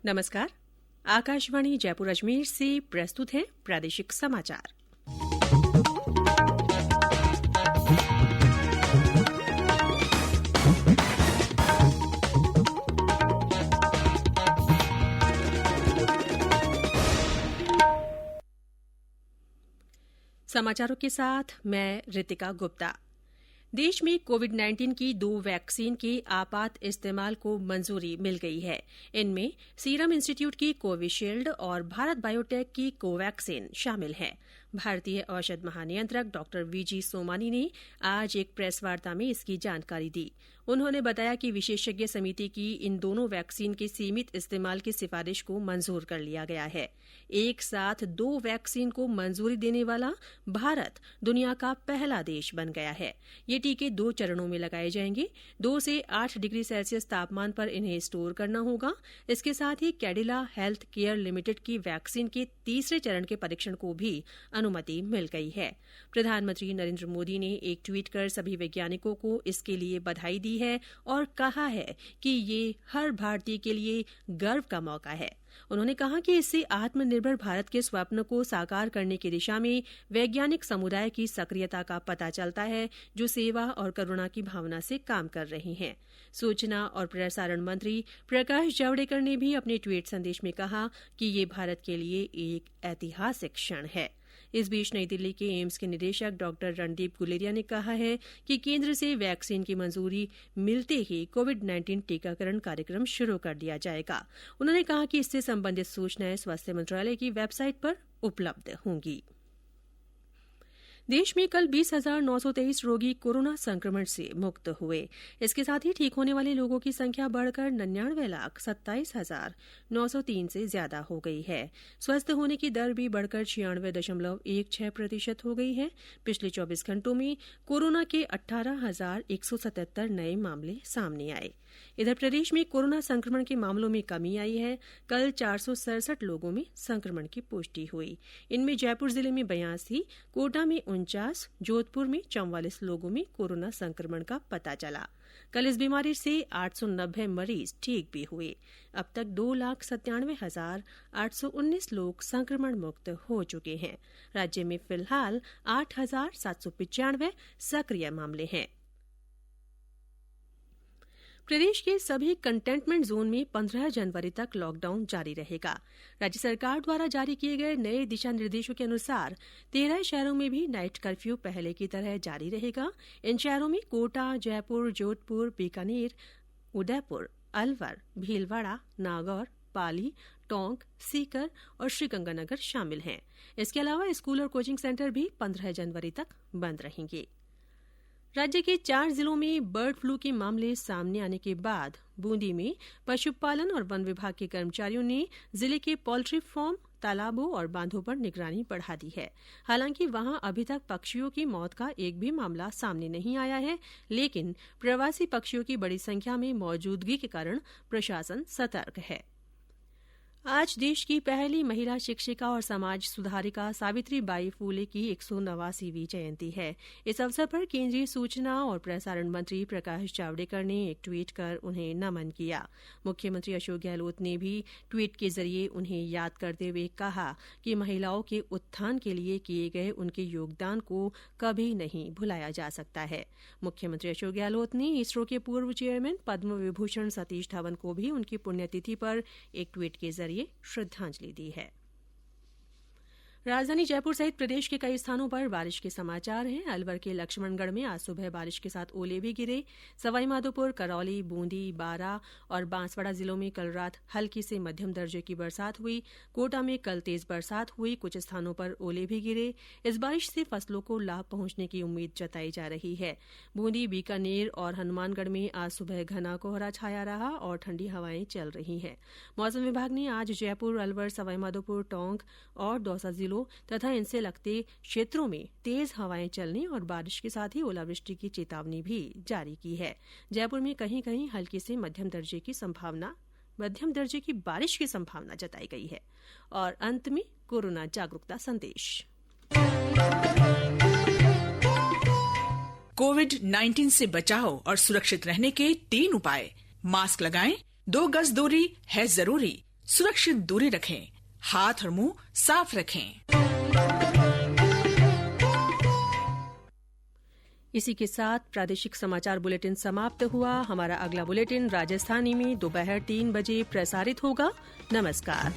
नमस्कार। आकाशवाणी जयपुर अजमेर से प्रस्तुत है प्रादेशिक समाचार। समाचारों के साथ मैं रितिका गुप्ता। देश में कोविड-19 की 2 वैक्सीन के आपात इस्तेमाल को मंजूरी मिल गई है। इनमें सीरम इंस्टीट्यूट की कोविशील्ड और भारत बायोटेक की कोवैक्सीन शामिल है। भारतीय औषध महानियंत्रक डॉ वीजी सोमानी ने आज एक प्रेस वार्ता में इसकी जानकारी दी। उन्होंने बताया कि विशेषज्ञ समिति की इन दोनों वैक्सीन के सीमित इस्तेमाल की सिफारिश को मंजूर कर लिया गया है। एक साथ 2 वैक्सीन को मंजूरी देने वाला भारत दुनिया का पहला देश बन गया है। ये टीके 2 चरणों में लगाए जाएंगे। 2 से 8 डिग्री सेल्सियस तापमान पर इन्हें स्टोर करना होगा। इसके साथ ही कैडिला हेल्थ केयर लिमिटेड की वैक्सीन के तीसरे चरण के परीक्षण को भी अनुमति मिल गई है। प्रधानमंत्री नरेंद्र मोदी ने एक ट्वीट कर सभी वैज्ञानिकों को इसके लिए बधाई दी है और कहा है कि ये हर भारतीय के लिए गर्व का मौका है। उन्होंने कहा कि इससे आत्मनिर्भर भारत के स्वप्न को साकार करने की दिशा में वैज्ञानिक समुदाय की सक्रियता का पता चलता है, जो सेवा और करुणा की भावना से काम कर रहे हैं। सूचना और प्रसारण मंत्री प्रकाश जावड़ेकर ने भी अपने ट्वीट संदेश में कहा कि ये भारत के लिए एक ऐतिहासिक क्षण है। इस बीच नई दिल्ली के एम्स के निदेशक डॉ रणदीप गुलेरिया ने कहा है कि केंद्र से वैक्सीन की मंजूरी मिलते ही कोविड-19 टीकाकरण कार्यक्रम शुरू कर दिया जाएगा। उन्होंने कहा कि इससे संबंधित सूचनाएं स्वास्थ्य मंत्रालय की वेबसाइट पर उपलब्ध होंगी। देश में कल 20,923 रोगी कोरोना संक्रमण से मुक्त हुए। इसके साथ ही ठीक होने वाले लोगों की संख्या बढ़कर 99,27,903 से ज्यादा हो गई है। स्वस्थ होने की दर भी बढ़कर 96.16% हो गई है। पिछले 24 घंटों में कोरोना के 18,177 नए मामले सामने आए। इधर प्रदेश में कोरोना संक्रमण के मामलों में कमी आई है। कल 467 लोगों में संक्रमण की पुष्टि हुई। इनमें जयपुर जिले में 82, कोटा में 49, जोधपुर में 44 लोगों में कोरोना संक्रमण का पता चला। कल इस बीमारी से 890 मरीज ठीक भी हुए। अब तक 2,97,819 लोग संक्रमण मुक्त हो चुके हैं। राज्य में फिलहाल 8,795 सक्रिय मामले हैं। प्रदेश के सभी कंटेनमेंट जोन में 15 जनवरी तक लॉकडाउन जारी रहेगा। राज्य सरकार द्वारा जारी किए गए नए दिशा निर्देशों के अनुसार 13 शहरों में भी नाइट कर्फ्यू पहले की तरह जारी रहेगा। इन शहरों में कोटा, जयपुर, जोधपुर, बीकानेर, उदयपुर, अलवर, भीलवाड़ा, नागौर, पाली, टोंक, सीकर और श्रीगंगानगर शामिल हैं। इसके अलावा स्कूल और कोचिंग सेंटर भी 15 जनवरी तक बंद रहेंगे। राज्य के 4 जिलों में बर्ड फ्लू के मामले सामने आने के बाद बूंदी में पशुपालन और वन विभाग के कर्मचारियों ने जिले के पोल्ट्री फार्म, तालाबों और बांधों पर निगरानी बढ़ा दी है। हालांकि वहां अभी तक पक्षियों की मौत का एक भी मामला सामने नहीं आया है, लेकिन प्रवासी पक्षियों की बड़ी संख्या में मौजूदगी के कारण प्रशासन सतर्क है। आज देश की पहली महिला शिक्षिका और समाज सुधारिका सावित्री बाई फूले की 189वीं जयंती है। इस अवसर पर केंद्रीय सूचना और प्रसारण मंत्री प्रकाश जावड़ेकर ने एक ट्वीट कर उन्हें नमन किया। मुख्यमंत्री अशोक गहलोत ने भी ट्वीट के जरिए उन्हें याद करते हुए कहा कि महिलाओं के उत्थान के लिए किए गए उनके योगदान को कभी नहीं भुलाया जा सकता है। मुख्यमंत्री अशोक गहलोत ने इसरो के पूर्व चेयरमैन पद्म विभूषण सतीश धवन को भी उनकी पुण्यतिथि पर एक ट्वीट के जरिए श्रद्धांजलि दी है। राजधानी जयपुर सहित प्रदेश के कई स्थानों पर बारिश के समाचार हैं। अलवर के लक्ष्मणगढ़ में आज सुबह बारिश के साथ ओले भी गिरे। सवाईमाधोपुर, करौली, बूंदी, बारां और बांसवाड़ा जिलों में कल रात हल्की से मध्यम दर्जे की बरसात हुई। कोटा में कल तेज बरसात हुई। कुछ स्थानों पर ओले भी गिरे। इस बारिश से फसलों को लाभ पहुंचने की उम्मीद जताई जा रही है। बूंदी, बीकानेर और हनुमानगढ़ में आज सुबह घना कोहरा छाया रहा और ठंडी हवाएं चल रही हैं। मौसम विभाग ने आज जयपुर, अलवर, सवाईमाधोपुर, टोंक और दौसा जिलों तथा इनसे लगते क्षेत्रों में तेज हवाएं चलने और बारिश के साथ ही ओलावृष्टि की चेतावनी भी जारी की है। जयपुर में कहीं कहीं हल्की से मध्यम दर्जे की बारिश की संभावना जताई गई है। और अंत में कोरोना जागरूकता संदेश। कोविड-19 से बचाव और सुरक्षित रहने के 3 उपाय। मास्क लगाएं, 2 गज दूरी है जरूरी, सुरक्षित दूरी रखें, हाथ और मुंह साफ रखें। इसी के साथ प्रादेशिक समाचार बुलेटिन समाप्त हुआ। हमारा अगला बुलेटिन राजस्थानी में दोपहर 3 बजे प्रसारित होगा। नमस्कार।